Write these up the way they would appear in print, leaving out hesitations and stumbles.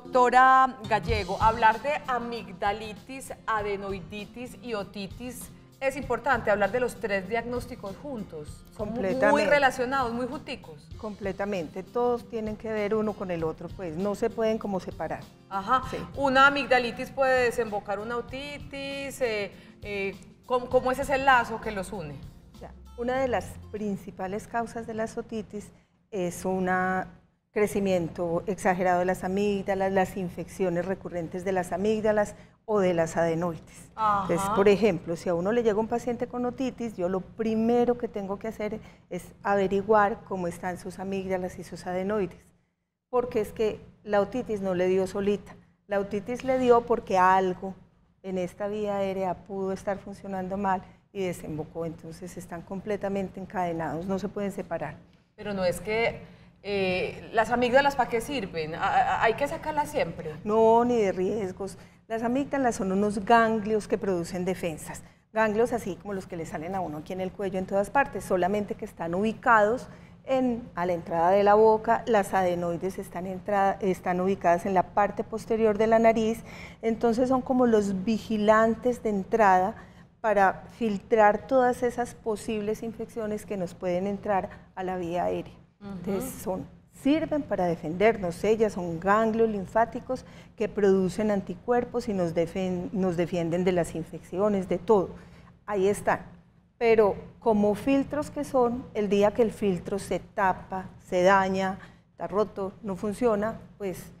Doctora Gallego, hablar de amigdalitis, adenoiditis y otitis es importante, hablar de los tres diagnósticos juntos. Son muy relacionados, muy junticos. Completamente, todos tienen que ver uno con el otro, pues no se pueden como separar. Ajá, sí. Una amigdalitis puede desembocar una otitis, ¿cómo es ese lazo que los une? Una de las principales causas de las otitis es un crecimiento exagerado de las amígdalas, las infecciones recurrentes de las amígdalas o de las adenoides. Ajá. Entonces, por ejemplo, si a uno le llega un paciente con otitis, yo lo primero que tengo que hacer es averiguar cómo están sus amígdalas y sus adenoides, porque es que la otitis no le dio solita, la otitis le dio porque algo en esta vía aérea pudo estar funcionando mal y desembocó, entonces están completamente encadenados, no se pueden separar. Pero no es que las amígdalas, ¿para qué sirven? ¿Hay que sacarlas siempre? No, ni de riesgos. Las amígdalas son unos ganglios que producen defensas, ganglios así como los que le salen a uno aquí en el cuello en todas partes, solamente que están ubicados a la entrada de la boca. Las adenoides están ubicadas en la parte posterior de la nariz, entonces son como los vigilantes de entrada para filtrar todas esas posibles infecciones que nos pueden entrar a la vía aérea. Entonces sirven para defendernos, ellas son ganglios linfáticos que producen anticuerpos y nos defienden de las infecciones, de todo. Ahí están, pero como filtros que son, el día que el filtro se tapa, se daña, está roto, no funciona, pues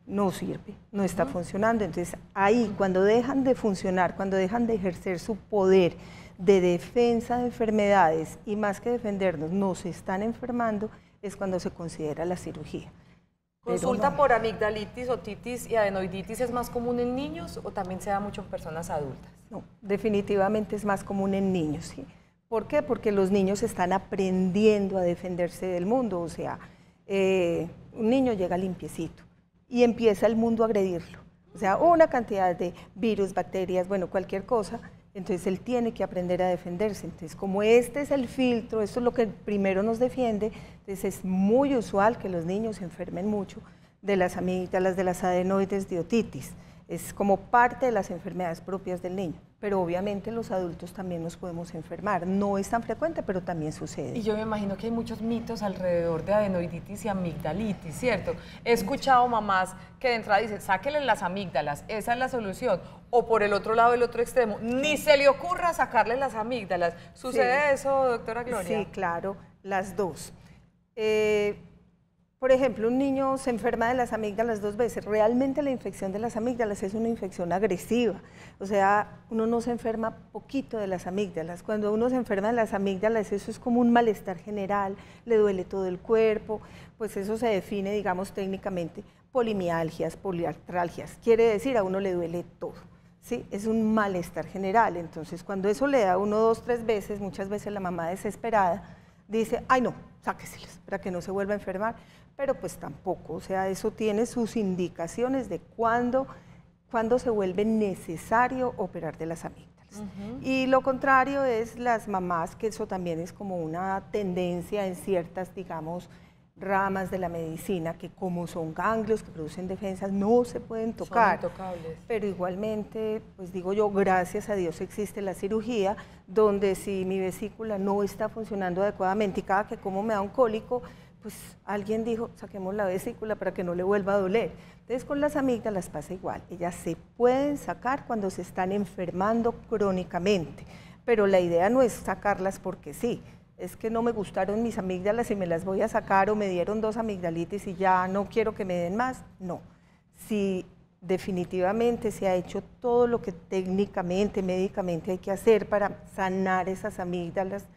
no sirve, no está funcionando. Entonces ahí, cuando dejan de funcionar, cuando dejan de ejercer su poder de defensa de enfermedades y más que defendernos, nos están enfermando, es cuando se considera la cirugía. ¿Consulta por amigdalitis, otitis y adenoiditis es más común en niños o también se da mucho en personas adultas? No, definitivamente es más común en niños, ¿sí? ¿Por qué? Porque los niños están aprendiendo a defenderse del mundo, o sea, un niño llega limpiecito y empieza el mundo a agredirlo, o sea, una cantidad de virus, bacterias, bueno, cualquier cosa. Entonces él tiene que aprender a defenderse. Entonces, como este es el filtro, esto es lo que primero nos defiende, entonces es muy usual que los niños se enfermen mucho de las amígdalas, de las adenoides, de otitis. Es como parte de las enfermedades propias del niño. Pero obviamente los adultos también nos podemos enfermar. No es tan frecuente, pero también sucede. Y yo me imagino que hay muchos mitos alrededor de adenoiditis y amigdalitis, ¿cierto? He escuchado mamás que de entrada dicen, sáquenle las amígdalas, esa es la solución. O por el otro lado, el otro extremo, ni se le ocurra sacarle las amígdalas. ¿Sucede eso, doctora Gloria? Sí, claro, las dos. Por ejemplo, un niño se enferma de las amígdalas 2 veces. Realmente la infección de las amígdalas es una infección agresiva. O sea, uno no se enferma poquito de las amígdalas. Cuando uno se enferma de las amígdalas, eso es como un malestar general, le duele todo el cuerpo, pues eso se define, digamos, técnicamente, polimialgias, poliartralgias. Quiere decir, a uno le duele todo, ¿sí? Es un malestar general. Entonces, cuando eso le da 1, 2, 3 veces, muchas veces la mamá desesperada dice, ay no, sáqueselas para que no se vuelva a enfermar. Pero pues tampoco, o sea, eso tiene sus indicaciones de cuándo se vuelve necesario operar de las amígdalas. Y lo contrario es las mamás, que eso también es como una tendencia en ciertas, digamos, ramas de la medicina, que como son ganglios que producen defensas, no se pueden tocar. Son intocables. Pero igualmente, pues digo yo, gracias a Dios existe la cirugía, donde si mi vesícula no está funcionando adecuadamente y cada que como me da un cólico, pues alguien dijo, saquemos la vesícula para que no le vuelva a doler. Entonces con las amígdalas pasa igual, ellas se pueden sacar cuando se están enfermando crónicamente, pero la idea no es sacarlas porque sí, es que no me gustaron mis amígdalas y me las voy a sacar, o me dieron 2 amigdalitis y ya no quiero que me den más, no. Si definitivamente se ha hecho todo lo que técnicamente, médicamente hay que hacer para sanar esas amígdalas,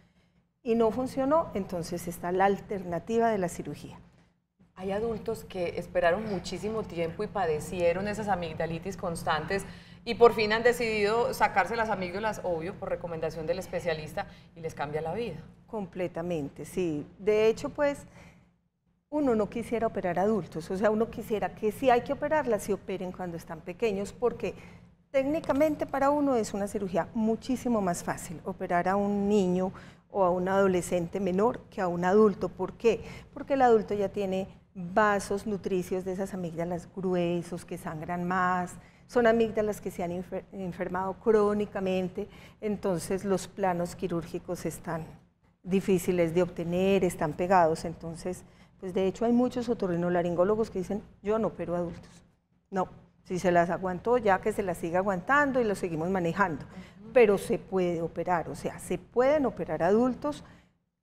y no funcionó, entonces está la alternativa de la cirugía. Hay adultos que esperaron muchísimo tiempo y padecieron esas amigdalitis constantes y por fin han decidido sacarse las amígdalas, obvio, por recomendación del especialista, y les cambia la vida. Completamente, sí. De hecho, pues, uno no quisiera operar adultos, o sea, uno quisiera que si hay que operarlas, se operen cuando están pequeños, porque técnicamente para uno es una cirugía muchísimo más fácil operar a un niño o a un adolescente menor que a un adulto. ¿Por qué? Porque el adulto ya tiene vasos nutricios de esas amígdalas gruesos que sangran más, son amígdalas que se han enfermado crónicamente, entonces los planos quirúrgicos están difíciles de obtener, están pegados, entonces, pues de hecho hay muchos otorrinolaringólogos que dicen, yo no opero adultos, no, si se las aguantó ya que se las siga aguantando y lo seguimos manejando, pero se puede operar, o sea, se pueden operar adultos,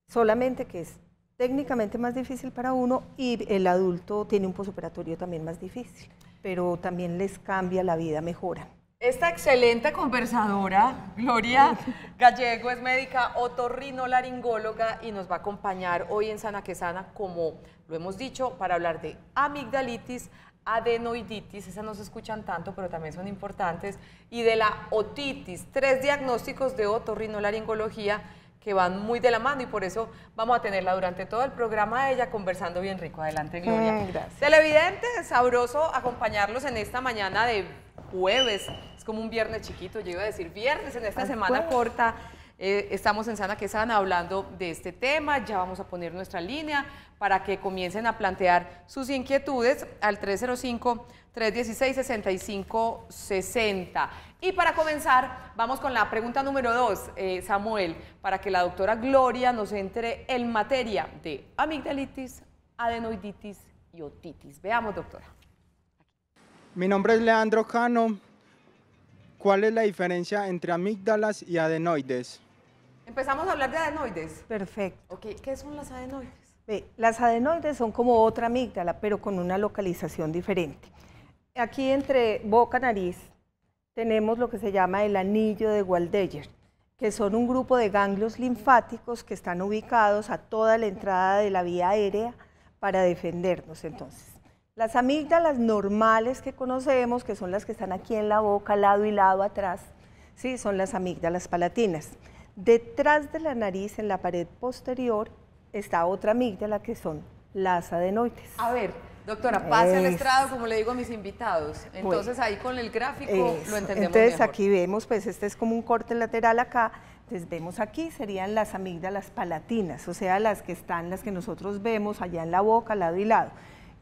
solamente que es técnicamente más difícil para uno y el adulto tiene un posoperatorio también más difícil, pero también les cambia la vida, mejoran. Esta excelente conversadora, Gloria Gallego, es médica otorrinolaringóloga y nos va a acompañar hoy en Sana que Sana, como lo hemos dicho, para hablar de amigdalitis, adenoiditis, esas no se escuchan tanto, pero también son importantes, y de la otitis, 3 diagnósticos de otorrinolaringología que van muy de la mano y por eso vamos a tenerla durante todo el programa de ella conversando bien rico. Adelante, Gloria. Gracias. Televidente, sabroso acompañarlos en esta mañana de jueves, es como un viernes chiquito, yo iba a decir viernes en esta semana corta. Estamos en Sana que Sana hablando de este tema, ya vamos a poner nuestra línea para que comiencen a plantear sus inquietudes al 305-316-6560. Y para comenzar, vamos con la pregunta número 2, Samuel, para que la doctora Gloria nos entre en materia de amigdalitis, adenoiditis y otitis. Veamos, doctora. Mi nombre es Leandro Cano. ¿Cuál es la diferencia entre amígdalas y adenoides? Empezamos a hablar de adenoides. Perfecto. Okay. ¿Qué son las adenoides? Las adenoides son como otra amígdala, pero con una localización diferente. Aquí entre boca y nariz tenemos lo que se llama el anillo de Waldeyer, que son un grupo de ganglios linfáticos que están ubicados a toda la entrada de la vía aérea para defendernos. Entonces, las amígdalas normales que conocemos, que son las que están aquí en la boca, lado y lado atrás, ¿sí? Son las amígdalas palatinas. Detrás de la nariz, en la pared posterior, está otra amígdala que son las adenoides. A ver, doctora, pase al estrado, como le digo a mis invitados. Entonces ahí con el gráfico lo entendemos entonces mejor. Aquí vemos, pues este es como un corte lateral acá, entonces vemos aquí serían las amígdalas palatinas, o sea, las que nosotros vemos allá en la boca, lado y lado,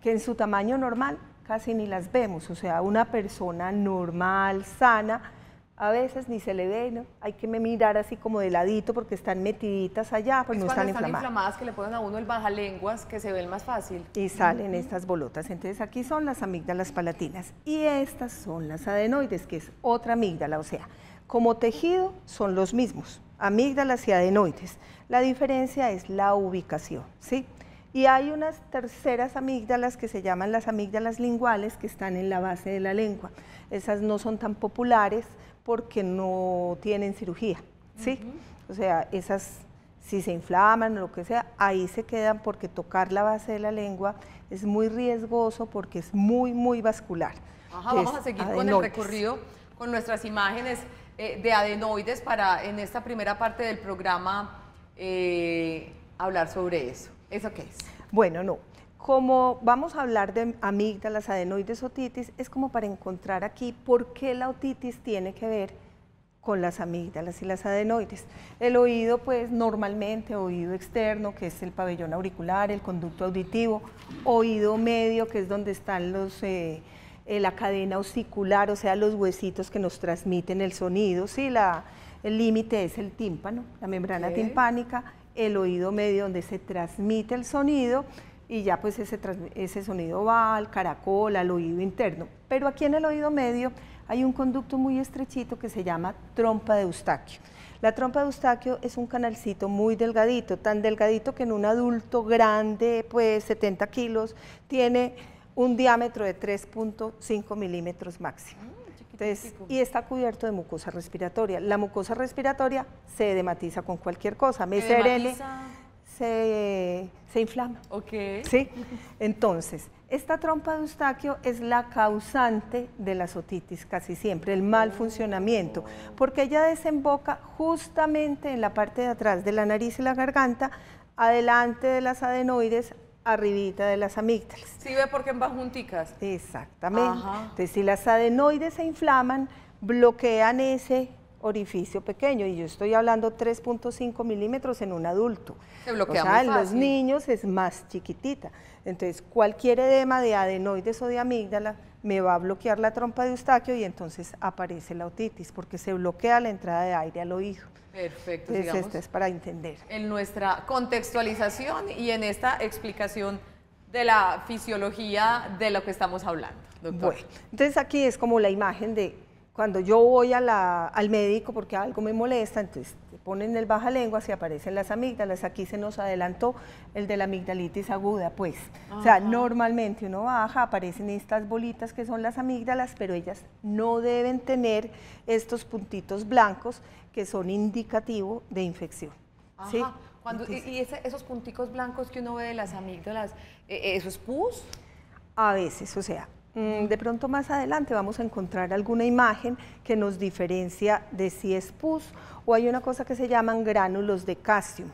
que en su tamaño normal casi ni las vemos, o sea, una persona normal, sana, a veces ni se le ve, ¿no? Hay que mirar así como de ladito porque están metiditas allá, pues no están inflamadas. Que le ponen a uno el bajalenguas, que se ve el más fácil. Y salen estas bolotas. Entonces aquí son las amígdalas palatinas y estas son las adenoides, que es otra amígdala, o sea, como tejido son los mismos, amígdalas y adenoides. La diferencia es la ubicación, ¿sí? Y hay unas terceras amígdalas que se llaman las amígdalas linguales que están en la base de la lengua. Esas no son tan populares porque no tienen cirugía, ¿sí? O sea, esas si se inflaman o lo que sea, ahí se quedan porque tocar la base de la lengua es muy riesgoso porque es muy, muy vascular. Ajá, vamos a seguir con el recorrido con nuestras imágenes de adenoides para en esta primera parte del programa hablar sobre eso. ¿Eso qué es? Bueno, no. Como vamos a hablar de amígdalas, adenoides, otitis, es como para encontrar aquí por qué la otitis tiene que ver con las amígdalas y las adenoides. El oído, pues normalmente, oído externo, que es el pabellón auricular, el conducto auditivo, oído medio, que es donde están la cadena osicular, o sea, los huesitos que nos transmiten el sonido, ¿sí? El límite es el tímpano, la membrana timpánica, el oído medio donde se transmite el sonido, y ya pues ese sonido va al caracol, al oído interno. Pero aquí en el oído medio hay un conducto muy estrechito que se llama trompa de Eustaquio. La trompa de Eustaquio es un canalcito muy delgadito, tan delgadito que en un adulto grande, pues 70 kilos, tiene un diámetro de 3.5 milímetros máximo. Entonces, y está cubierto de mucosa respiratoria. La mucosa respiratoria se edematiza con cualquier cosa, MSRL se inflama. Ok. ¿Sí? Entonces, esta trompa de Eustaquio es la causante de las otitis casi siempre, el mal funcionamiento, porque ella desemboca justamente en la parte de atrás de la nariz y la garganta, adelante de las adenoides, arribita de las amígdalas. ¿Sí ve por qué van junticas? Exactamente. Ajá. Entonces, si las adenoides se inflaman, bloquean ese orificio pequeño, y yo estoy hablando 3.5 milímetros en un adulto. Se bloquea o sea, muy en los fácil. niños es más chiquitita. Entonces, cualquier edema de adenoides o de amígdala me va a bloquear la trompa de Eustaquio y entonces aparece la otitis, porque se bloquea la entrada de aire al oído. Perfecto, Entonces, sigamos esto es para entender. en nuestra contextualización y en esta explicación de la fisiología de lo que estamos hablando, doctora. Bueno, entonces aquí es como la imagen de cuando yo voy al médico porque algo me molesta, entonces te ponen el bajalenguas y aparecen las amígdalas. Aquí se nos adelantó el de la amigdalitis aguda, pues. O sea, normalmente uno baja, aparecen estas bolitas que son las amígdalas, pero ellas no deben tener estos puntitos blancos que son indicativos de infección. ¿sí? Ajá. Esos punticos blancos que uno ve de las amígdalas, ¿eso es pus? A veces, o sea, de pronto más adelante vamos a encontrar alguna imagen que nos diferencia de si es pus o hay una cosa que se llaman gránulos de calcio.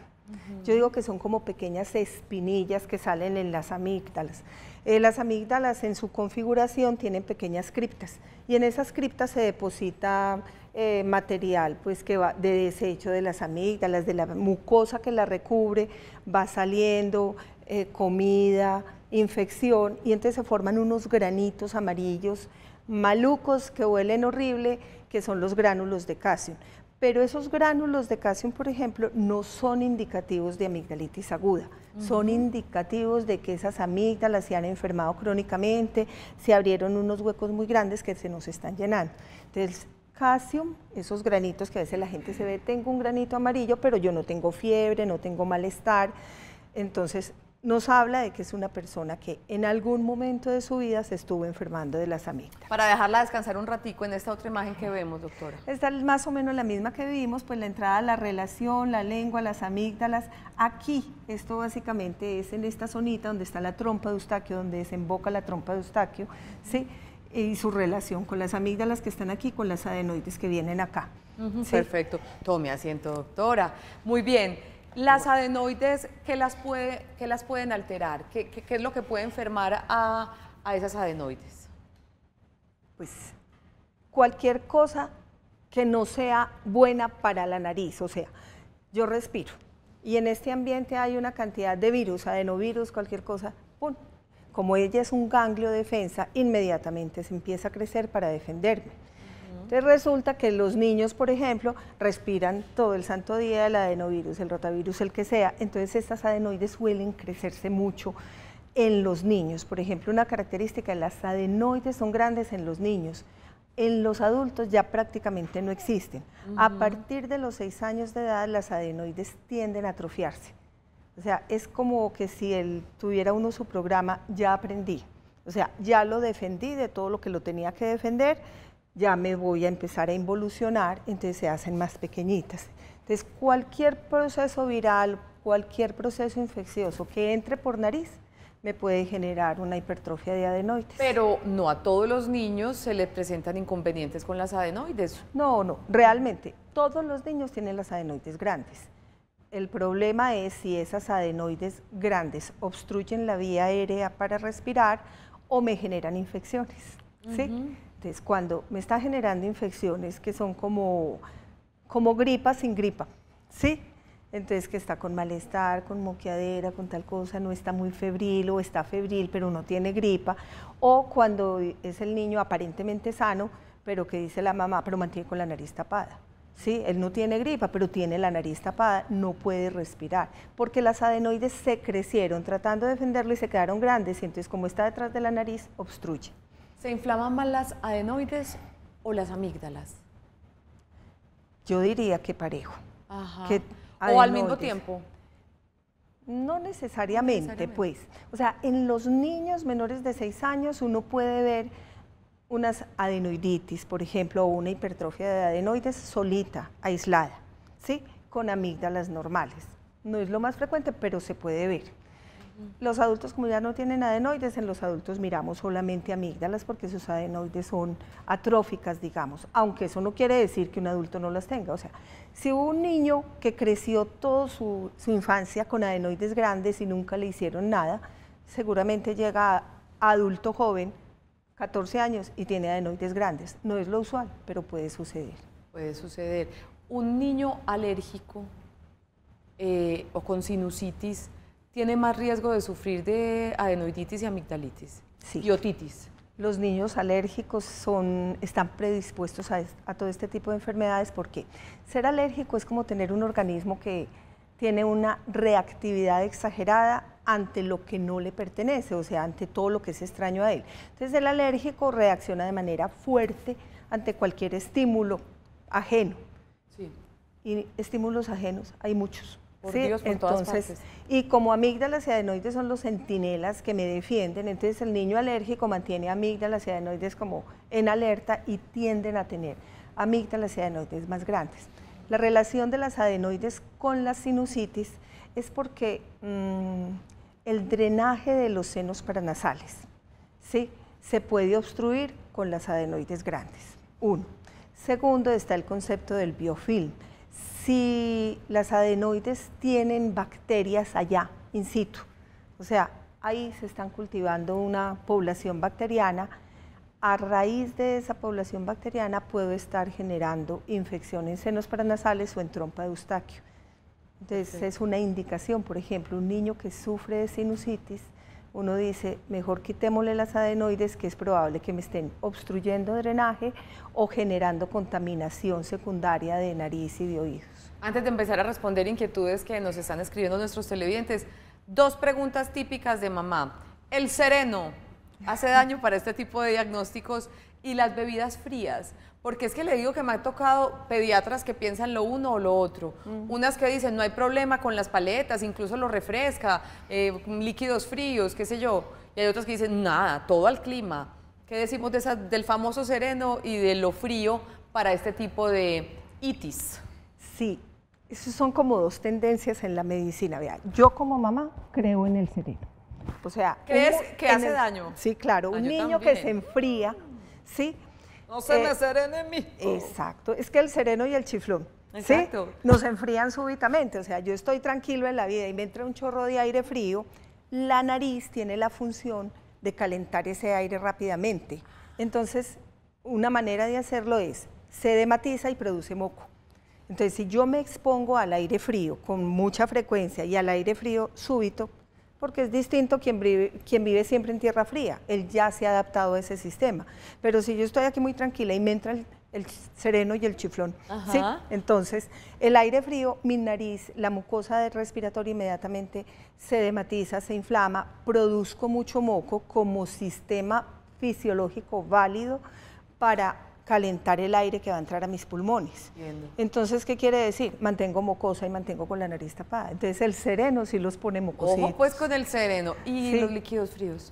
Yo digo que son como pequeñas espinillas que salen en las amígdalas. Las amígdalas en su configuración tienen pequeñas criptas y en esas criptas se deposita material pues, que va de desecho de las amígdalas, de la mucosa que la recubre, va saliendo comida, infección, y entonces se forman unos granitos amarillos malucos que huelen horrible, que son los gránulos de calcio. Pero esos gránulos de calcio, por ejemplo, no son indicativos de amigdalitis aguda, son indicativos de que esas amígdalas se han enfermado crónicamente, se abrieron unos huecos muy grandes que se nos están llenando. Entonces, calcio, esos granitos que a veces la gente se ve, tengo un granito amarillo, pero yo no tengo fiebre, no tengo malestar, entonces nos habla de que es una persona que en algún momento de su vida se estuvo enfermando de las amígdalas. Para dejarla descansar un ratico en esta otra imagen que vemos, doctora. Esta es más o menos la misma que vimos, pues la entrada, la relación, la lengua, las amígdalas. Aquí, esto básicamente es en esta zonita donde está la trompa de Eustaquio, donde desemboca la trompa de Eustaquio, ¿sí? Y su relación con las amígdalas que están aquí, con las adenoides que vienen acá. ¿sí? Perfecto. Tome asiento, doctora. Muy bien. Las adenoides, ¿qué las pueden alterar? ¿Qué es lo que puede enfermar a esas adenoides? Pues cualquier cosa que no sea buena para la nariz, o sea, yo respiro y en este ambiente hay una cantidad de virus, adenovirus, cualquier cosa, ¡pum! Como ella es un ganglio de defensa, inmediatamente se empieza a crecer para defenderme. Entonces resulta que los niños, por ejemplo, respiran todo el santo día el adenovirus, el rotavirus, el que sea, entonces estas adenoides suelen crecerse mucho en los niños. Por ejemplo, una característica, las adenoides son grandes en los niños, en los adultos ya prácticamente no existen. A partir de los 6 años de edad las adenoides tienden a atrofiarse. O sea, es como que si él tuviera uno su programa, ya aprendí. O sea, ya lo defendí de todo lo que lo tenía que defender, ya me voy a empezar a involucionar, entonces se hacen más pequeñitas. Entonces, cualquier proceso viral, cualquier proceso infeccioso que entre por nariz, me puede generar una hipertrofia de adenoides. Pero no a todos los niños se les presentan inconvenientes con las adenoides. No, realmente, todos los niños tienen las adenoides grandes. El problema es si esas adenoides grandes obstruyen la vía aérea para respirar o me generan infecciones, ¿sí? Entonces, cuando me está generando infecciones que son como gripa sin gripa, ¿sí? Entonces, que está con malestar, con moqueadera, con tal cosa, no está muy febril o está febril pero no tiene gripa, o cuando es el niño aparentemente sano, pero que dice la mamá, pero mantiene con la nariz tapada. Sí, él no tiene gripa, pero tiene la nariz tapada, no puede respirar, porque las adenoides se crecieron tratando de defenderlo y se quedaron grandes, y entonces como está detrás de la nariz, obstruye. ¿Se inflaman más las adenoides o las amígdalas? Yo diría que parejo. Ajá. Que ¿O al mismo tiempo? No necesariamente, pues. O sea, en los niños menores de 6 años uno puede ver unas adenoiditis, por ejemplo, o una hipertrofia de adenoides solita, aislada, ¿sí? Con amígdalas normales. No es lo más frecuente, pero se puede ver. Los adultos, como ya no tienen adenoides, en los adultos miramos solamente amígdalas porque sus adenoides son atróficas, digamos, aunque eso no quiere decir que un adulto no las tenga. O sea, si hubo un niño que creció toda su infancia con adenoides grandes y nunca le hicieron nada, seguramente llega a adulto joven, 14 años, y tiene adenoides grandes. No es lo usual, pero puede suceder. Puede suceder. Un niño alérgico o con sinusitis tiene más riesgo de sufrir de adenoiditis y amigdalitis Sí. y otitis. Los niños alérgicos están predispuestos a todo este tipo de enfermedades porque ser alérgico es como tener un organismo que tiene una reactividad exagerada ante lo que no le pertenece, o sea, ante todo lo que es extraño a él. Entonces el alérgico reacciona de manera fuerte ante cualquier estímulo ajeno. Sí. Y estímulos ajenos hay muchos. Por ¿sí? Dios, por todas Entonces, partes. y como amígdalas y adenoides son los centinelas que me defienden, entonces el niño alérgico mantiene amígdalas y adenoides como en alerta y tienden a tener amígdalas y adenoides más grandes. La relación de las adenoides con la sinusitis es porque el drenaje de los senos paranasales, ¿sí?, se puede obstruir con las adenoides grandes. Uno. Segundo, está el concepto del biofilm. Si las adenoides tienen bacterias allá, in situ, o sea, ahí se están cultivando una población bacteriana, a raíz de esa población bacteriana puedo estar generando infección en senos paranasales o en trompa de Eustaquio. Entonces es una indicación, por ejemplo, un niño que sufre de sinusitis, uno dice, mejor quitémosle las adenoides, que es probable que me estén obstruyendo drenaje o generando contaminación secundaria de nariz y de oídos. Antes de empezar a responder inquietudes que nos están escribiendo nuestros televidentes, 2 preguntas típicas de mamá. ¿El sereno hace daño para este tipo de diagnósticos? Y las bebidas frías, porque es que le digo que me ha tocado pediatras que piensan lo uno o lo otro. Unas que dicen no hay problema con las paletas, incluso lo refresca, líquidos fríos, qué sé yo. Y hay otras que dicen nada, todo al clima. ¿Qué decimos de del famoso sereno y de lo frío para este tipo de itis? Sí, esas son como 2 tendencias en la medicina. Vea, yo como mamá creo en el sereno. O sea, ¿crees que hace daño? Sí, claro, un niño que se enfría, ¿sí? No se me serene en mí. Exacto, es que el sereno y el chiflón, exacto, ¿sí?, nos enfrían súbitamente. O sea, yo estoy tranquilo en la vida y me entra un chorro de aire frío, la nariz tiene la función de calentar ese aire rápidamente. Entonces, una manera de hacerlo es, se dematiza y produce moco. Entonces, si yo me expongo al aire frío con mucha frecuencia y al aire frío súbito, porque es distinto quien vive siempre en tierra fría, él ya se ha adaptado a ese sistema. Pero si yo estoy aquí muy tranquila y me entra el sereno y el chiflón, ¿sí?, entonces el aire frío, mi nariz, la mucosa respiratoria inmediatamente se dematiza, se inflama, produzco mucho moco como sistema fisiológico válido para calentar el aire que va a entrar a mis pulmones. Entiendo. Entonces, ¿qué quiere decir? Mantengo mocosa y mantengo con la nariz tapada. Entonces, el sereno sí los pone mocositos. Ojo pues con el sereno. ¿Y sí, los líquidos fríos?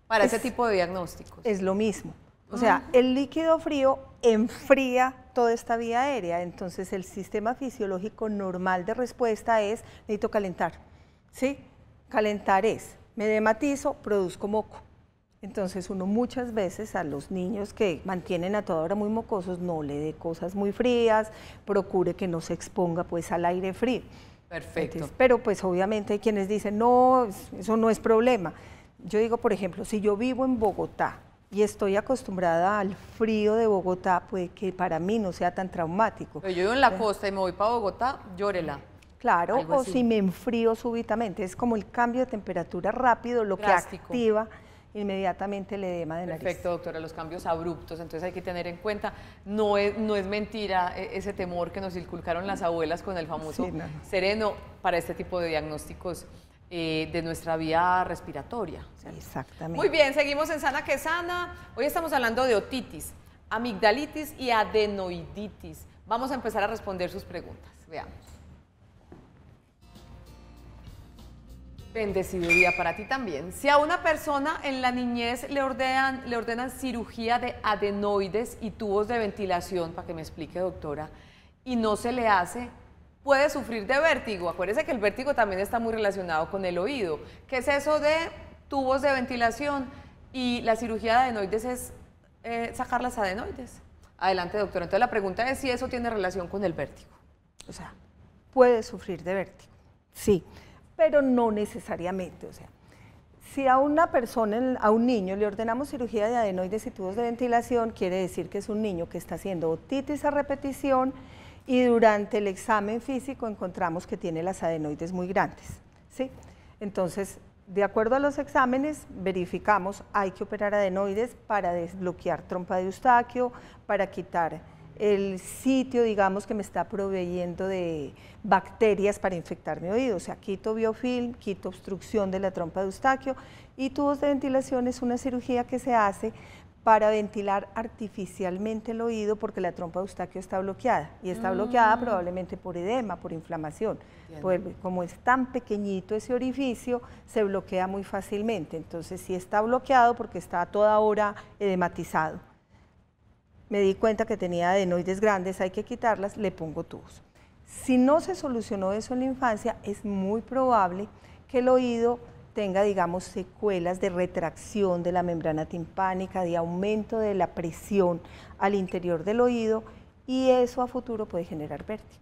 Para ese tipo de diagnósticos. Es lo mismo. O sea, el líquido frío enfría toda esta vía aérea. Entonces, el sistema fisiológico normal de respuesta es, necesito calentar. ¿Sí? Calentar es, me dematizo, produzco moco. Entonces uno muchas veces a los niños que mantienen a toda hora muy mocosos no le dé cosas muy frías, procure que no se exponga pues al aire frío. Perfecto. Entonces, pero pues obviamente hay quienes dicen, no, eso no es problema. Yo digo, por ejemplo, si yo vivo en Bogotá y estoy acostumbrada al frío de Bogotá, puede que para mí no sea tan traumático. Pero yo vivo en la costa y me voy para Bogotá, llórela. Claro, o si me enfrío súbitamente, es como el cambio de temperatura rápido lo drástico que activa inmediatamente el edema de nariz. Perfecto, doctora, los cambios abruptos, entonces hay que tener en cuenta, no es mentira ese temor que nos inculcaron las abuelas con el famoso sereno para este tipo de diagnósticos de nuestra vía respiratoria. Exactamente. Muy bien, seguimos en Sana que Sana. Hoy estamos hablando de otitis, amigdalitis y adenoiditis. Vamos a empezar a responder sus preguntas, veamos. Bendecido día para ti también. Si a una persona en la niñez le ordenan cirugía de adenoides y tubos de ventilación, para que me explique, doctora, y no se le hace, puede sufrir de vértigo. Acuérdese que el vértigo también está muy relacionado con el oído. ¿Qué es eso de tubos de ventilación? Y la cirugía de adenoides es sacar las adenoides. Adelante, doctora. Entonces la pregunta es si eso tiene relación con el vértigo. O sea, puede sufrir de vértigo, sí, pero no necesariamente. O sea, Si a una persona, a un niño, le ordenamos cirugía de adenoides y tubos de ventilación, quiere decir que es un niño que está haciendo otitis a repetición y durante el examen físico encontramos que tiene las adenoides muy grandes, ¿sí? Entonces, de acuerdo a los exámenes, verificamos, hay que operar adenoides para desbloquear trompa de Eustaquio, para quitar el sitio, digamos, que me está proveyendo de bacterias para infectar mi oído, o sea, quito biofilm, quito obstrucción de la trompa de Eustaquio, y tubos de ventilación es una cirugía que se hace para ventilar artificialmente el oído porque la trompa de Eustaquio está bloqueada, y está bloqueada probablemente por edema, por inflamación. Pues, como es tan pequeñito ese orificio, se bloquea muy fácilmente, entonces si está bloqueado porque está a toda hora edematizado. Me di cuenta que tenía adenoides grandes, hay que quitarlas, le pongo tubos. Si no se solucionó eso en la infancia, es muy probable que el oído tenga, digamos, secuelas de retracción de la membrana timpánica, de aumento de la presión al interior del oído, y eso a futuro puede generar vértigo.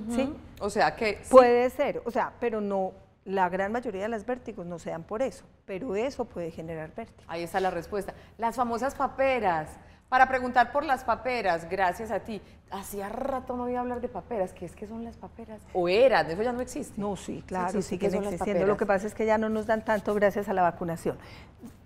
¿Sí? O sea que... Puede ser, o sea, pero no, la gran mayoría de los vértigos no se dan por eso, pero eso puede generar vértigo. Ahí está la respuesta. Las famosas paperas. Para preguntar por las paperas, gracias a ti. Hacía rato no voy a hablar de paperas. ¿Qué es que son las paperas? ¿O eran? ¿Eso ya no existe? No, sí, claro, sí, siguen existiendo. Lo que pasa es que ya no nos dan tanto gracias a la vacunación.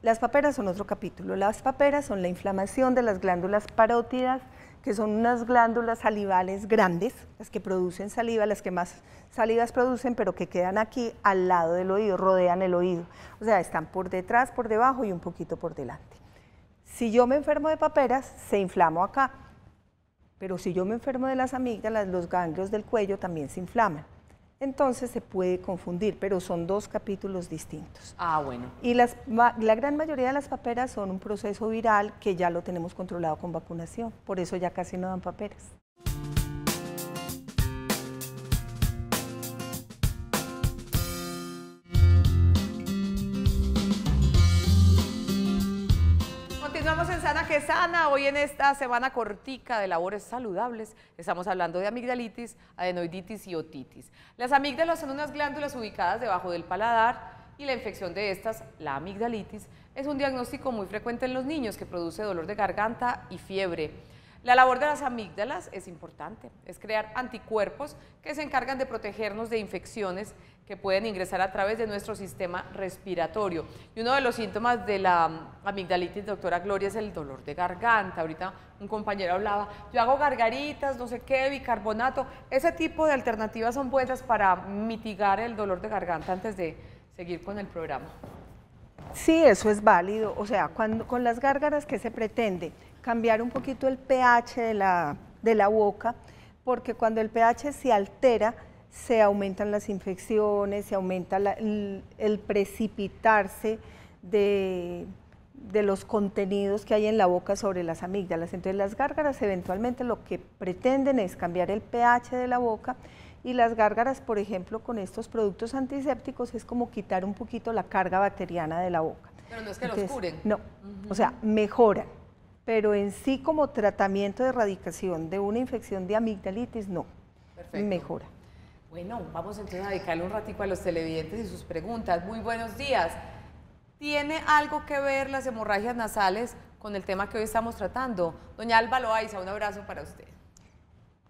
Las paperas son otro capítulo. Las paperas son la inflamación de las glándulas parótidas, que son unas glándulas salivales grandes, las que producen saliva, las que más salivas producen, pero que quedan aquí al lado del oído, rodean el oído. O sea, están por detrás, por debajo y un poquito por delante. Si yo me enfermo de paperas, se inflamó acá, pero si yo me enfermo de las amígdalas, los ganglios del cuello también se inflaman. Entonces se puede confundir, pero son dos capítulos distintos. Ah, bueno. Y la gran mayoría de las paperas son un proceso viral que ya lo tenemos controlado con vacunación, por eso ya casi no dan paperas. Continuamos en Sana que Sana. Hoy en esta semana cortica de labores saludables estamos hablando de amigdalitis, adenoiditis y otitis. Las amígdalas son unas glándulas ubicadas debajo del paladar y la infección de estas, la amigdalitis, es un diagnóstico muy frecuente en los niños que produce dolor de garganta y fiebre. La labor de las amígdalas es importante, es crear anticuerpos que se encargan de protegernos de infecciones que pueden ingresar a través de nuestro sistema respiratorio. Y uno de los síntomas de la amigdalitis, doctora Gloria, es el dolor de garganta. Ahorita un compañero hablaba, yo hago gargaritas, no sé qué, bicarbonato. Ese tipo de alternativas son buenas para mitigar el dolor de garganta antes de seguir con el programa. Sí, eso es válido. O sea, con las gárgaras, ¿qué se pretende? Cambiar un poquito el pH de la boca, porque cuando el pH se altera, se aumentan las infecciones, se aumenta el precipitarse de los contenidos que hay en la boca sobre las amígdalas. Entonces las gárgaras eventualmente lo que pretenden es cambiar el pH de la boca, y las gárgaras, por ejemplo, con estos productos antisépticos es como quitar un poquito la carga bacteriana de la boca. Pero no es que los curen. No, o sea, mejoran, pero en sí como tratamiento de erradicación de una infección de amigdalitis, no. Perfecto. Mejora. Bueno, vamos entonces a dedicarle un ratico a los televidentes y sus preguntas. Muy buenos días. ¿Tiene algo que ver las hemorragias nasales con el tema que hoy estamos tratando? Doña Alba Loaiza, un abrazo para usted.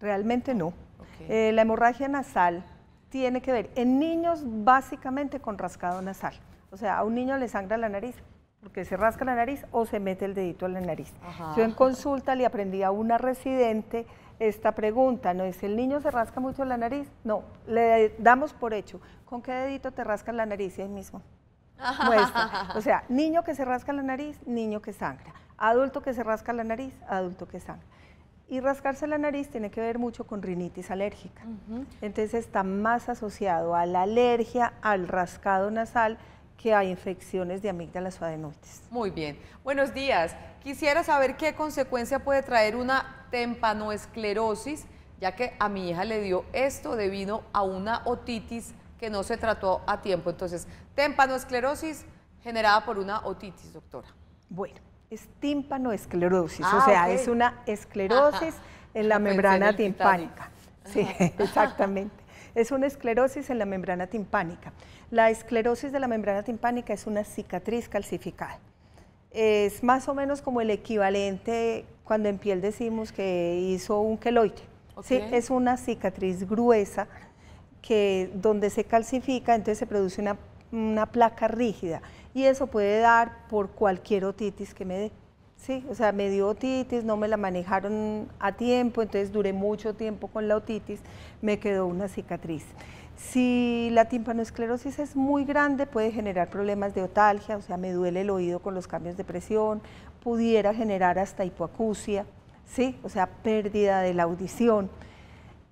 Realmente no. Okay. La hemorragia nasal tiene que ver en niños básicamente con rascado nasal. O sea, a un niño le sangra la nariz porque se rasca la nariz o se mete el dedito a la nariz. Ajá. Yo en consulta le aprendí a una residente esta pregunta, ¿no? Es, ¿el niño se rasca mucho la nariz? No, le damos por hecho. ¿Con qué dedito te rascas la nariz? Y ahí mismo muestra. O sea, niño que se rasca la nariz, niño que sangra. Adulto que se rasca la nariz, adulto que sangra. Y rascarse la nariz tiene que ver mucho con rinitis alérgica. Entonces está más asociado a la alergia, al rascado nasal, que a infecciones de amígdalas o adenoides. Muy bien. Buenos días. Quisiera saber qué consecuencia puede traer una tempanoesclerosis, ya que a mi hija le dio esto debido a una otitis que no se trató a tiempo. Entonces, tempanoesclerosis generada por una otitis, doctora. Bueno, es timpanoesclerosis, o sea, okay, es una esclerosis en la membrana timpánica. Sí, exactamente. Es una esclerosis en la membrana timpánica. La esclerosis de la membrana timpánica es una cicatriz calcificada. Es más o menos como el equivalente cuando en piel decimos que hizo un queloide. Okay. ¿Sí? Es una cicatriz gruesa donde se calcifica, entonces se produce una placa rígida y eso puede dar por cualquier otitis que me dé. Sí, o sea, me dio otitis, no me la manejaron a tiempo, entonces duré mucho tiempo con la otitis, me quedó una cicatriz. Si la timpanoesclerosis es muy grande, puede generar problemas de otalgia, o sea, me duele el oído con los cambios de presión, pudiera generar hasta hipoacusia, ¿sí? O sea, pérdida de la audición,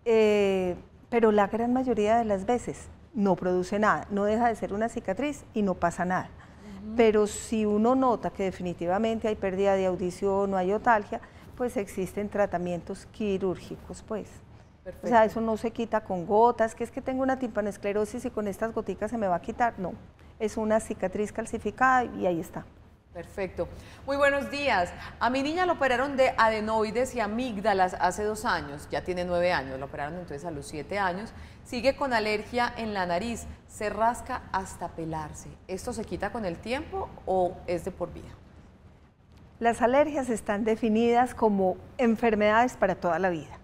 pero la gran mayoría de las veces no produce nada, no deja de ser una cicatriz y no pasa nada. Pero si uno nota que definitivamente hay pérdida de audición o hay otalgia, pues existen tratamientos quirúrgicos, pues. Perfecto. O sea, eso no se quita con gotas, que es que tengo una timpanoesclerosis y con estas goticas se me va a quitar, no. Es una cicatriz calcificada y ahí está. Perfecto. Muy buenos días. A mi niña la operaron de adenoides y amígdalas hace 2 años, ya tiene 9 años, la operaron entonces a los 7 años, sigue con alergia en la nariz, se rasca hasta pelarse. ¿Esto se quita con el tiempo o es de por vida? Las alergias están definidas como enfermedades para toda la vida.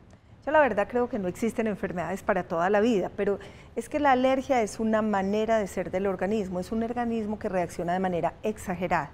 Yo la verdad creo que no existen enfermedades para toda la vida, pero es que la alergia es una manera de ser del organismo, es un organismo que reacciona de manera exagerada.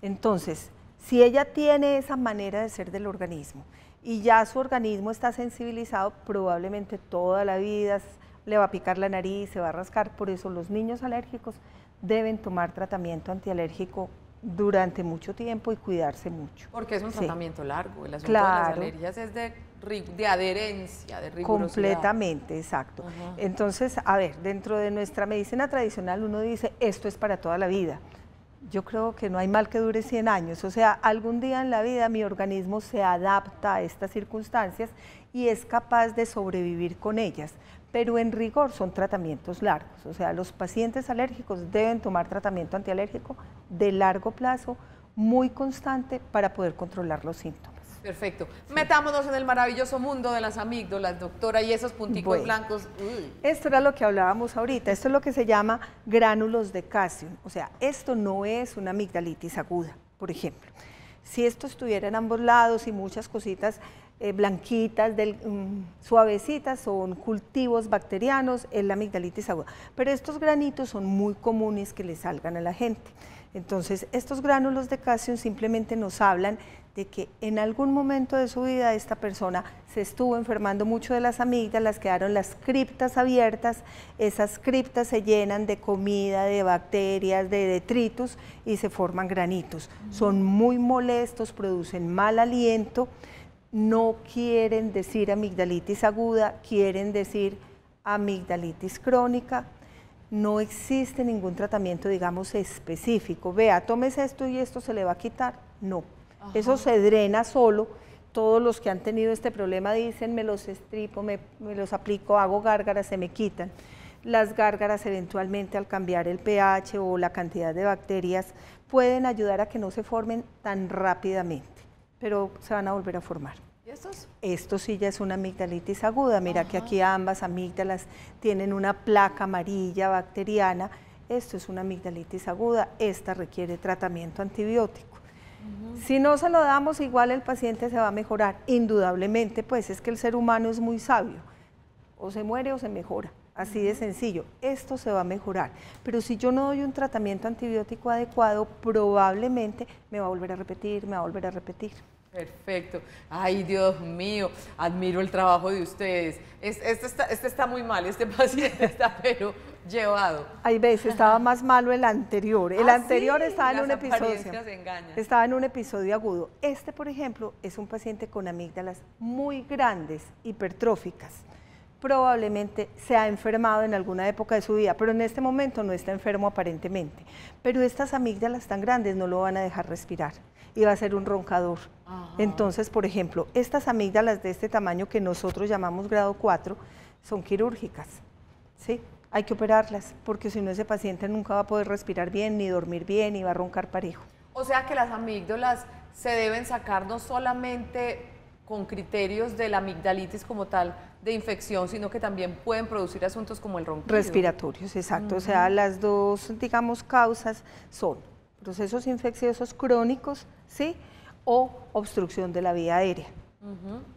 Entonces, si ella tiene esa manera de ser del organismo y ya su organismo está sensibilizado, probablemente toda la vida le va a picar la nariz, se va a rascar. Por eso los niños alérgicos deben tomar tratamiento antialérgico durante mucho tiempo y cuidarse mucho. Porque es un tratamiento largo, el asunto claro. de las alergias es de adherencia, de rigurosidad. Completamente, exacto. Entonces, a ver, dentro de nuestra medicina tradicional uno dice, esto es para toda la vida. Yo creo que no hay mal que dure 100 años, o sea, algún día en la vida mi organismo se adapta a estas circunstancias y es capaz de sobrevivir con ellas, pero en rigor son tratamientos largos, o sea, los pacientes alérgicos deben tomar tratamiento antialérgico de largo plazo, muy constante para poder controlar los síntomas. Perfecto. Sí. Metámonos en el maravilloso mundo de las amígdalas, doctora, y esos punticos blancos. Esto era lo que hablábamos ahorita, esto es lo que se llama gránulos de calcio, o sea, esto no es una amigdalitis aguda, por ejemplo. Si esto estuviera en ambos lados y muchas cositas blanquitas, suavecitas, son cultivos bacterianos, es la amigdalitis aguda, pero estos granitos son muy comunes que le salgan a la gente. Entonces, estos gránulos de calcio simplemente nos hablan de que en algún momento de su vida esta persona se estuvo enfermando mucho de las amígdalas, quedaron las criptas abiertas, esas criptas se llenan de comida, de bacterias, de detritus y se forman granitos. Son muy molestos, producen mal aliento, no quieren decir amigdalitis aguda, quieren decir amigdalitis crónica. No existe ningún tratamiento, digamos, específico. Vea, tómese esto y esto se le va a quitar. No. Ajá. Eso se drena solo. Todos los que han tenido este problema dicen, me los estripo, me los aplico, hago gárgaras, se me quitan. Las gárgaras eventualmente al cambiar el pH o la cantidad de bacterias pueden ayudar a que no se formen tan rápidamente, pero se van a volver a formar. ¿Y estos? Esto sí ya es una amigdalitis aguda. Mira que aquí ambas amígdalas tienen una placa amarilla bacteriana. Esto es una amigdalitis aguda. Esta requiere tratamiento antibiótico. Si no se lo damos, igual el paciente se va a mejorar. Indudablemente, pues es que el ser humano es muy sabio. O se muere o se mejora. Así de sencillo. Esto se va a mejorar. Pero si yo no doy un tratamiento antibiótico adecuado, probablemente me va a volver a repetir, me va a volver a repetir. Perfecto. Ay, Dios mío, admiro el trabajo de ustedes. Este está muy mal, este paciente está pero llevado. Hay veces estaba más malo el anterior. El anterior sí, estaba en un episodio. Engañan. Estaba en un episodio agudo. Este, por ejemplo, es un paciente con amígdalas muy grandes, hipertróficas. Probablemente se ha enfermado en alguna época de su vida, pero en este momento no está enfermo aparentemente. Pero estas amígdalas tan grandes no lo van a dejar respirar y va a ser un roncador. Ajá. Entonces, por ejemplo, estas amígdalas de este tamaño que nosotros llamamos grado 4 son quirúrgicas, ¿sí? Hay que operarlas porque si no ese paciente nunca va a poder respirar bien, ni dormir bien, y va a roncar parejo. O sea que las amígdalas se deben sacar no solamente con criterios de la amigdalitis como tal de infección, sino que también pueden producir asuntos como el ronquido. Respiratorios, exacto. O sea, las dos, digamos, causas son procesos infecciosos crónicos, ¿sí? O obstrucción de la vía aérea.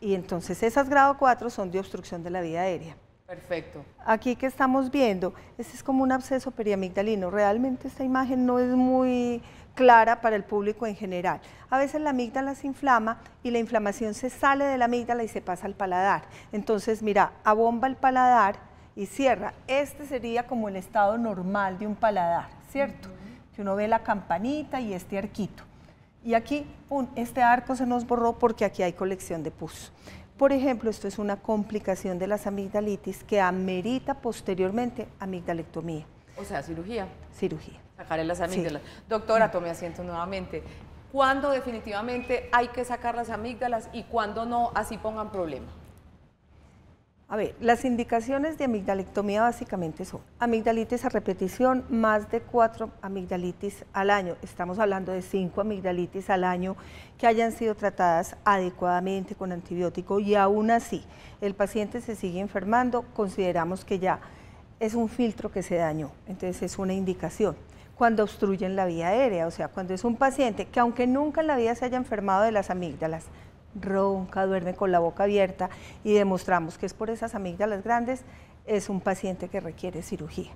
Y entonces esas grado 4 son de obstrucción de la vía aérea. Perfecto. Aquí que estamos viendo, este es como un absceso periamigdalino. Realmente esta imagen no es muy clara para el público en general. A veces la amígdala se inflama y la inflamación se sale de la amígdala y se pasa al paladar. Entonces, mira, abomba el paladar y cierra. Este sería como el estado normal de un paladar, ¿cierto? Que uno ve la campanita y este arquito. Y aquí, pum, este arco se nos borró porque aquí hay colección de pus. Por ejemplo, esto es una complicación de las amigdalitis que amerita posteriormente amigdalectomía. O sea, cirugía. Cirugía. Sacarle las amígdalas. Sí. Doctora, tome asiento nuevamente. ¿Cuándo definitivamente hay que sacar las amígdalas y cuándo no, así pongan problema? A ver, las indicaciones de amigdalectomía básicamente son amigdalitis a repetición, más de 4 amigdalitis al año. Estamos hablando de 5 amigdalitis al año que hayan sido tratadas adecuadamente con antibiótico y aún así el paciente se sigue enfermando, consideramos que ya es un filtro que se dañó, entonces es una indicación. Cuando obstruyen la vía aérea, o sea, cuando es un paciente que aunque nunca en la vida se haya enfermado de las amígdalas, ronca, duerme con la boca abierta y demostramos que es por esas amígdalas grandes, es un paciente que requiere cirugía.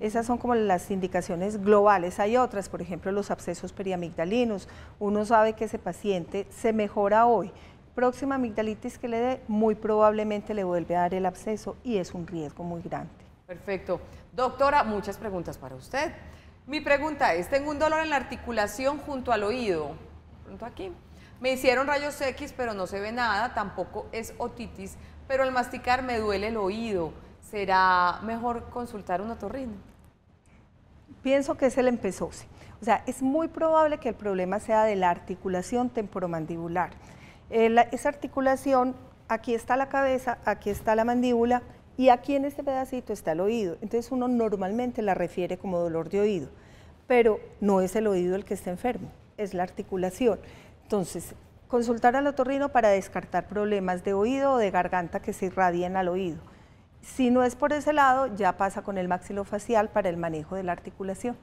Esas son como las indicaciones globales. Hay otras, por ejemplo, los abscesos periamigdalinos. Uno sabe que ese paciente se mejora hoy. Próxima amigdalitis que le dé, muy probablemente le vuelve a dar el absceso y es un riesgo muy grande. Perfecto. Doctora, muchas preguntas para usted. Mi pregunta es, tengo un dolor en la articulación junto al oído, junto aquí. Me hicieron rayos X, pero no se ve nada, tampoco es otitis, pero al masticar me duele el oído. ¿Será mejor consultar un otorrino? Pienso que es el empezose. O sea, es muy probable que el problema sea de la articulación temporomandibular. Esa articulación, aquí está la cabeza, aquí está la mandíbula y aquí en este pedacito está el oído. Entonces uno normalmente la refiere como dolor de oído, pero no es el oído el que está enfermo, es la articulación. Entonces, consultar al otorrino para descartar problemas de oído o de garganta que se irradien al oído. Si no es por ese lado, ya pasa con el maxilofacial para el manejo de la articulación.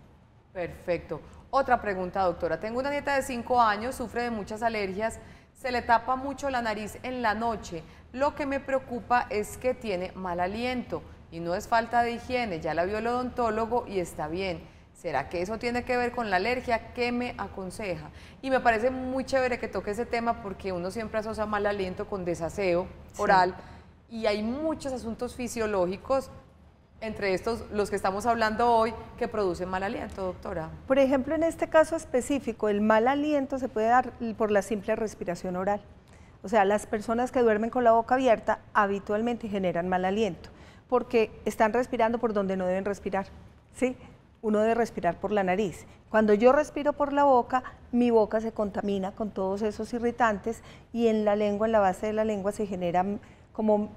Perfecto. Otra pregunta, doctora. Tengo una nieta de 5 años, sufre de muchas alergias, se le tapa mucho la nariz en la noche. Lo que me preocupa es que tiene mal aliento y no es falta de higiene, ya la vio el odontólogo y está bien. ¿Será que eso tiene que ver con la alergia? ¿Qué me aconseja? Y me parece muy chévere que toque ese tema porque uno siempre asocia mal aliento con desaseo oral y hay muchos asuntos fisiológicos, entre estos los que estamos hablando hoy, que producen mal aliento, doctora. Por ejemplo, en este caso específico, el mal aliento se puede dar por la simple respiración oral. O sea, las personas que duermen con la boca abierta habitualmente generan mal aliento porque están respirando por donde no deben respirar, ¿sí? Uno debe respirar por la nariz. Cuando yo respiro por la boca, mi boca se contamina con todos esos irritantes y en la lengua, en la base de la lengua se generan como,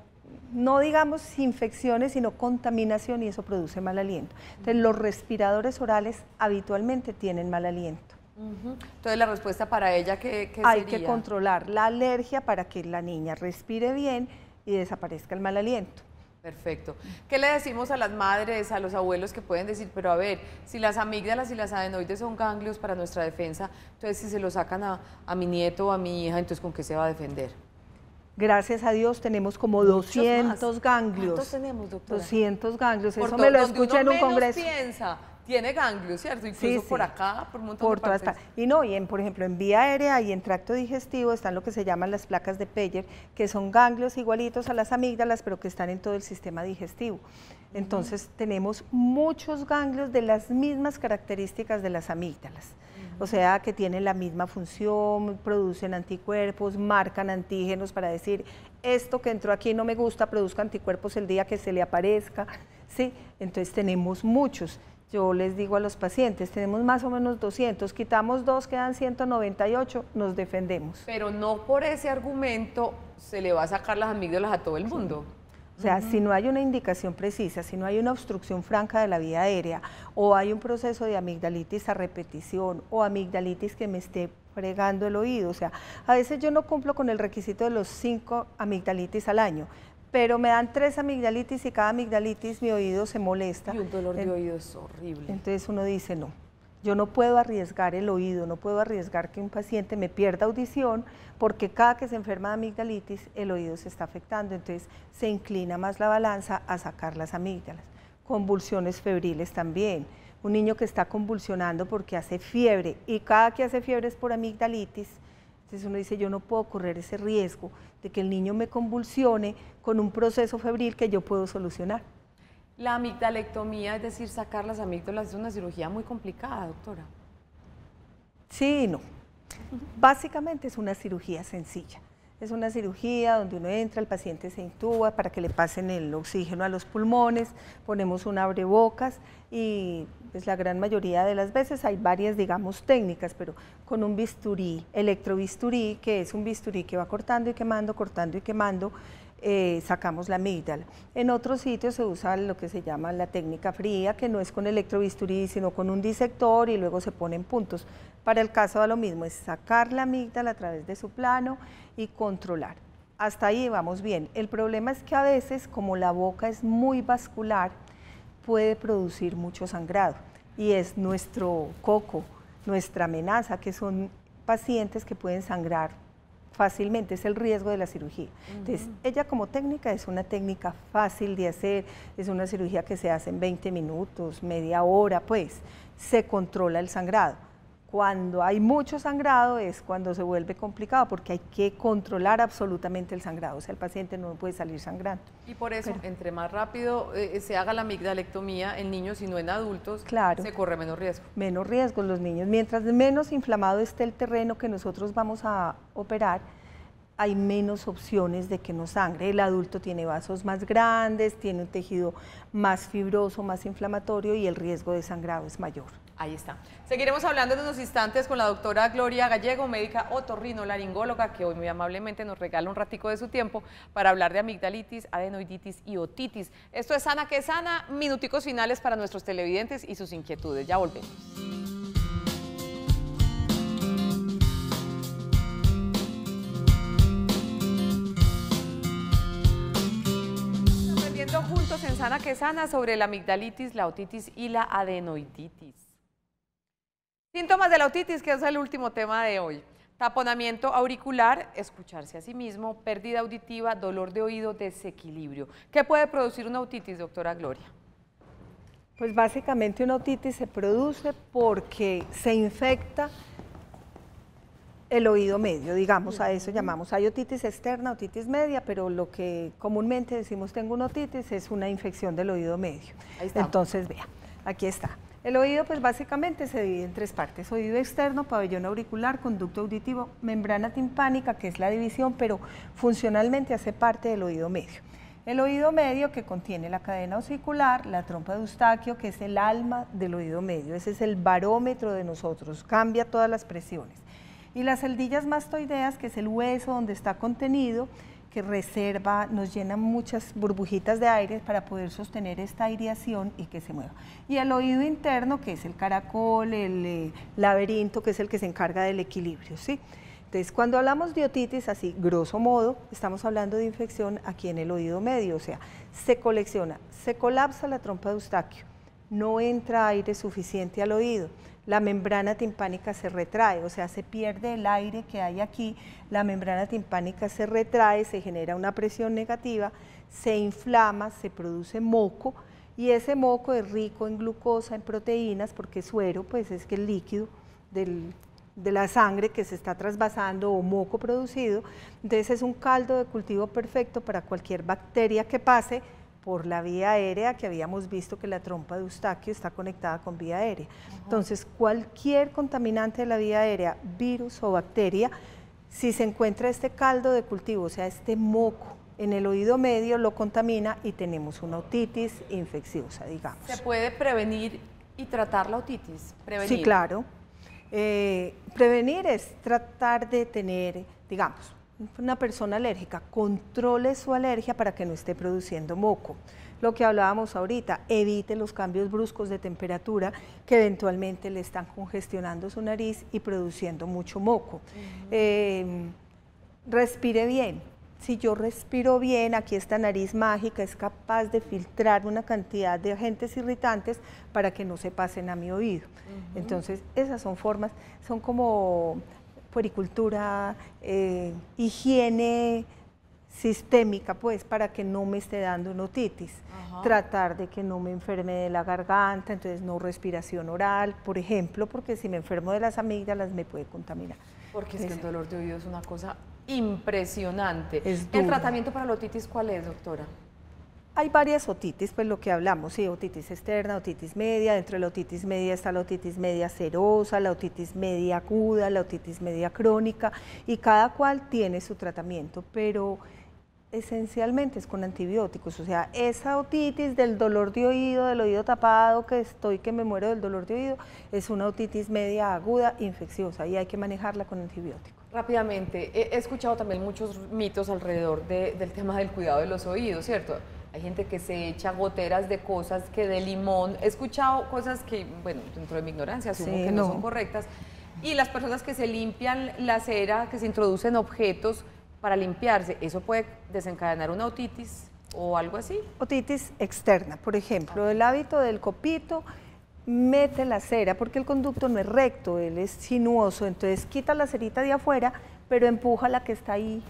no digamos infecciones, sino contaminación y eso produce mal aliento. Entonces los respiradores orales habitualmente tienen mal aliento. Entonces la respuesta para ella, ¿qué Hay sería? que controlar la alergia para que la niña respire bien y desaparezca el mal aliento. Perfecto. ¿Qué le decimos a las madres, a los abuelos que pueden decir, pero a ver, si las amígdalas y las adenoides son ganglios para nuestra defensa, entonces si se lo sacan a mi nieto o a mi hija, entonces ¿con qué se va a defender? Gracias a Dios tenemos como Muchos 200 más. ganglios. ¿Cuántos tenemos, doctora? 200 ganglios, Por eso me lo donde escuché en un uno menos congreso. piensa, tiene ganglios, ¿cierto? Incluso por acá, por un montón por de todas partes. partes. Y no, por ejemplo, en vía aérea y en tracto digestivo están lo que se llaman las placas de Peyer, que son ganglios igualitos a las amígdalas, pero que están en todo el sistema digestivo. Entonces, tenemos muchos ganglios de las mismas características de las amígdalas. O sea, que tienen la misma función, producen anticuerpos, marcan antígenos para decir, esto que entró aquí no me gusta, produzca anticuerpos el día que se le aparezca, ¿sí? Entonces, tenemos muchos. Yo les digo a los pacientes, tenemos más o menos 200, quitamos 2, quedan 198, nos defendemos. Pero no por ese argumento se le va a sacar las amígdalas a todo el mundo. O sea, si no hay una indicación precisa, si no hay una obstrucción franca de la vía aérea, o hay un proceso de amigdalitis a repetición, o amigdalitis que me esté fregando el oído. O sea, a veces yo no cumplo con el requisito de los 5 amigdalitis al año, pero me dan 3 amigdalitis y cada amigdalitis mi oído se molesta. Y un dolor de oído es horrible. Entonces uno dice, no, yo no puedo arriesgar el oído, no puedo arriesgar que un paciente me pierda audición, porque cada que se enferma de amigdalitis, el oído se está afectando, entonces se inclina más la balanza a sacar las amígdalas. Convulsiones febriles también. Un niño que está convulsionando porque hace fiebre y cada que hace fiebre es por amigdalitis, entonces uno dice, yo no puedo correr ese riesgo de que el niño me convulsione con un proceso febril que yo puedo solucionar. La amigdalectomía, es decir, sacar las amígdalas, es una cirugía muy complicada, doctora. Sí y no. Básicamente es una cirugía sencilla. Es una cirugía donde uno entra, el paciente se intuba para que le pasen el oxígeno a los pulmones, ponemos un abrebocas y pues la gran mayoría de las veces hay varias, digamos, técnicas, pero con un bisturí, electrobisturí, que es un bisturí que va cortando y quemando, sacamos la amígdala. En otros sitios se usa lo que se llama la técnica fría, que no es con electrobisturí, sino con un disector y luego se ponen puntos. Para el caso da lo mismo, es sacar la amígdala a través de su plano y controlar. Hasta ahí vamos bien. El problema es que a veces, como la boca es muy vascular, puede producir mucho sangrado y es nuestro coco, nuestra amenaza, que son pacientes que pueden sangrar fácilmente, es el riesgo de la cirugía. Entonces, ella como técnica es una técnica fácil de hacer, es una cirugía que se hace en 20 minutos, media hora, pues se controla el sangrado. Cuando hay mucho sangrado es cuando se vuelve complicado porque hay que controlar absolutamente el sangrado, o sea, el paciente no puede salir sangrando. Y por eso, entre más rápido se haga la amigdalectomía en niños y no en adultos, claro, se corre menos riesgo. Menos riesgo los niños. Mientras menos inflamado esté el terreno que nosotros vamos a operar, hay menos opciones de que no sangre. El adulto tiene vasos más grandes, tiene un tejido más fibroso, más inflamatorio y el riesgo de sangrado es mayor. Ahí está. Seguiremos hablando en unos instantes con la doctora Gloria Gallego, médica otorrinolaringóloga, que hoy muy amablemente nos regala un ratico de su tiempo para hablar de amigdalitis, adenoiditis y otitis. Esto es Sana que Sana, minuticos finales para nuestros televidentes y sus inquietudes. Ya volvemos. Aprendiendo juntos en Sana que Sana sobre la amigdalitis, la otitis y la adenoiditis. Síntomas de la otitis, que es el último tema de hoy. Taponamiento auricular, escucharse a sí mismo, pérdida auditiva, dolor de oído, desequilibrio. ¿Qué puede producir una otitis, doctora Gloria? Pues básicamente una otitis se produce porque se infecta el oído medio, digamos, a eso llamamos. Hay otitis externa, otitis media, pero lo que comúnmente decimos tengo una otitis es una infección del oído medio. Ahí está. Entonces, vea, aquí está. El oído pues básicamente se divide en 3 partes, oído externo, pabellón auricular, conducto auditivo, membrana timpánica, que es la división, pero funcionalmente hace parte del oído medio. El oído medio que contiene la cadena osicular, la trompa de Eustaquio, que es el alma del oído medio, ese es el barómetro de nosotros, cambia todas las presiones. Y las celdillas mastoideas, que es el hueso donde está contenido, que reserva, nos llena muchas burbujitas de aire para poder sostener esta aireación y que se mueva. Y el oído interno, que es el caracol, el laberinto, que es el que se encarga del equilibrio, ¿sí? Entonces, cuando hablamos de otitis, así, grosso modo, estamos hablando de infección aquí en el oído medio, o sea, se colecciona, se colapsa la trompa de Eustaquio, no entra aire suficiente al oído, la membrana timpánica se retrae, o sea, se pierde el aire que hay aquí, la membrana timpánica se retrae, se genera una presión negativa, se inflama, se produce moco, y ese moco es rico en glucosa, en proteínas, porque suero, pues es que el líquido de la sangre que se está trasvasando o moco producido, entonces es un caldo de cultivo perfecto para cualquier bacteria que pase por la vía aérea, que habíamos visto que la trompa de Eustaquio está conectada con vía aérea. Entonces, cualquier contaminante de la vía aérea, virus o bacteria, si se encuentra este caldo de cultivo, o sea, este moco en el oído medio, lo contamina y tenemos una otitis infecciosa, digamos. ¿Se puede prevenir y tratar la otitis? Prevenir. Sí, claro. Prevenir es tratar de tener, digamos, una persona alérgica, controle su alergia para que no esté produciendo moco. Lo que hablábamos ahorita, evite los cambios bruscos de temperatura que eventualmente le están congestionando su nariz y produciendo mucho moco. Respire bien. Si yo respiro bien, aquí esta nariz mágica es capaz de filtrar una cantidad de agentes irritantes para que no se pasen a mi oído. Entonces, esas son formas, son como puericultura, higiene sistémica, pues, para que no me esté dando una otitis. Tratar de que no me enferme de la garganta, entonces no respiración oral, por ejemplo, porque si me enfermo de las amígdalas me puede contaminar. Porque es que el dolor de oído es una cosa impresionante. Es ¿El duro. tratamiento para la otitis cuál es, doctora? Hay varias otitis, pues lo que hablamos, sí, otitis externa, otitis media, dentro de la otitis media está la otitis media serosa, la otitis media aguda, la otitis media crónica, y cada cual tiene su tratamiento, pero esencialmente es con antibióticos, o sea, esa otitis del dolor de oído, del oído tapado, que me muero del dolor de oído, es una otitis media aguda infecciosa y hay que manejarla con antibióticos. Rápidamente, he escuchado también muchos mitos alrededor del tema del cuidado de los oídos, ¿cierto? Hay gente que se echa goteras de cosas que de limón, he escuchado cosas que, bueno, dentro de mi ignorancia asumo que no son correctas, y las personas que se limpian la cera, que se introducen objetos para limpiarse, ¿eso puede desencadenar una otitis o algo así? Otitis Externa, por ejemplo, el hábito del copito mete la cera, porque el conducto no es recto, él es sinuoso, entonces quita la cerita de afuera, pero empuja la que está ahí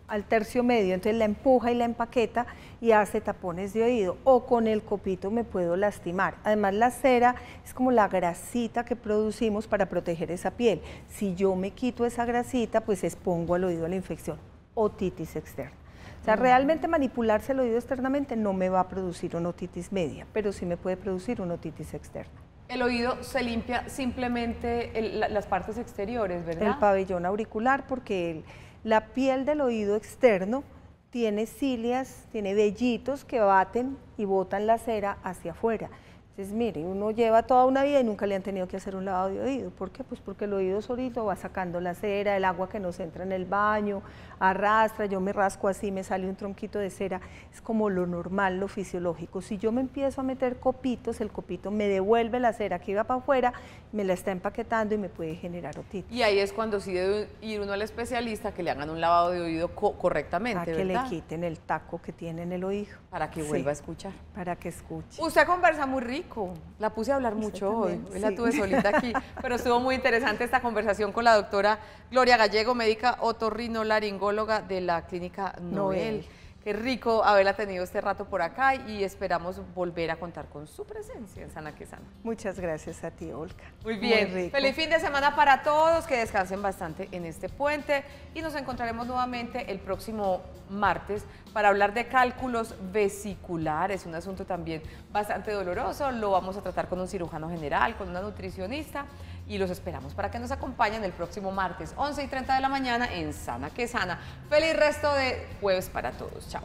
al tercio medio, entonces la empuja y la empaqueta y hace tapones de oído, o con el copito me puedo lastimar. Además la cera es como la grasita que producimos para proteger esa piel. Si yo me quito esa grasita, pues expongo al oído a la infección. Otitis externa. O sea, realmente manipularse el oído externamente no me va a producir una otitis media, pero sí me puede producir una otitis externa. El oído se limpia simplemente las partes exteriores, ¿verdad? El pabellón auricular, porque la piel del oído externo tiene cilias, tiene vellitos que baten y botan la cera hacia afuera. Entonces, mire, uno lleva toda una vida y nunca le han tenido que hacer un lavado de oído. ¿Por qué? Pues porque el oído solito va sacando la cera, el agua que nos entra en el baño, arrastra, yo me rasco así, me sale un tronquito de cera. Es como lo normal, lo fisiológico. Si yo me empiezo a meter copitos, el copito me devuelve la cera que iba para afuera, me la está empaquetando y me puede generar otitis. Y ahí es cuando sí debe ir uno al especialista que le hagan un lavado de oído correctamente, que ¿verdad? le quiten el taco que tiene en el oído. Para que vuelva a escuchar. Para que escuche. Usted conversa muy rico. La puse a hablar mucho hoy la tuve solita aquí, pero estuvo muy interesante esta conversación con la doctora Gloria Gallego, médica otorrinolaringóloga de la Clínica Noel. Qué rico haberla tenido este rato por acá y esperamos volver a contar con su presencia en Sana que Sana. Muchas gracias a ti, Olga. Muy bien, feliz fin de semana para todos, que descansen bastante en este puente y nos encontraremos nuevamente el próximo martes para hablar de cálculos vesiculares, un asunto también bastante doloroso. Lo vamos a tratar con un cirujano general, con una nutricionista y los esperamos para que nos acompañen el próximo martes, 11:30 de la mañana en Sana que Sana. Feliz resto de jueves para todos. Chao.